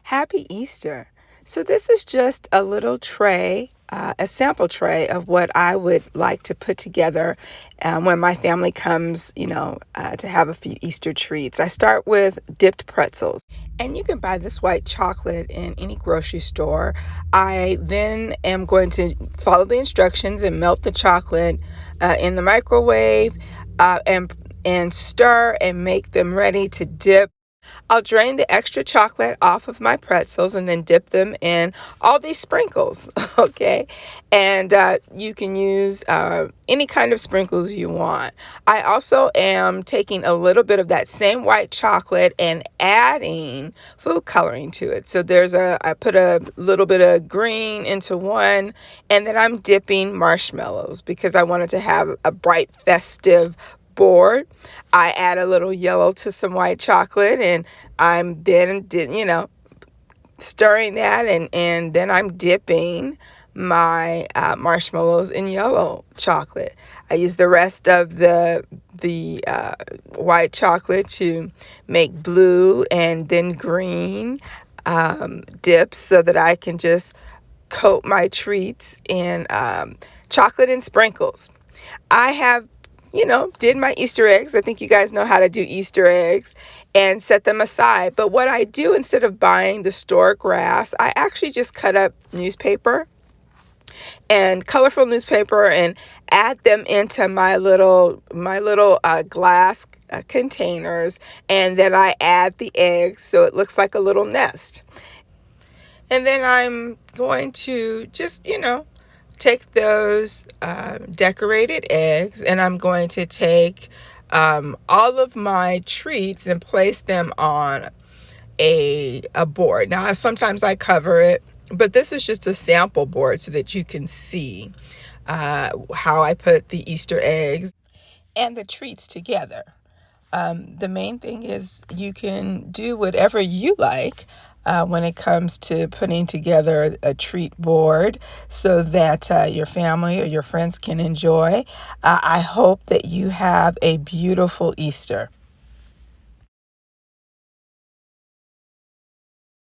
Happy Easter. So, this is just a little tray, a sample tray of what I would like to put together when my family comes, to have a few Easter treats. I start with dipped pretzels, and you can buy this white chocolate in any grocery store. I then am going to follow the instructions and melt the chocolate in the microwave and stir and make them ready to dip. I'll drain the extra chocolate off of my pretzels and then dip them in all these sprinkles, okay? And you can use any kind of sprinkles you want. I also am taking a little bit of that same white chocolate and adding food coloring to it. So I put a little bit of green into one, and then I'm dipping marshmallows because I wanted to have a bright, festive board. I add a little yellow to some white chocolate, and I'm then stirring that, and then I'm dipping my marshmallows in yellow chocolate. I use the rest of the white chocolate to make blue and then green dips so that I can just coat my treats in chocolate and sprinkles. I have did my Easter eggs. I think you guys know how to do Easter eggs and set them aside. But what I do instead of buying the store grass, I actually just cut up newspaper and colorful newspaper and add them into my little glass containers, and then I add the eggs so it looks like a little nest. And then I'm going to just take those decorated eggs, and I'm going to take all of my treats and place them on a board. Now, sometimes I cover it, but this is just a sample board so that you can see how I put the Easter eggs and the treats together. The main thing is you can do whatever you like when it comes to putting together a treat board so that your family or your friends can enjoy. I hope that you have a beautiful Easter.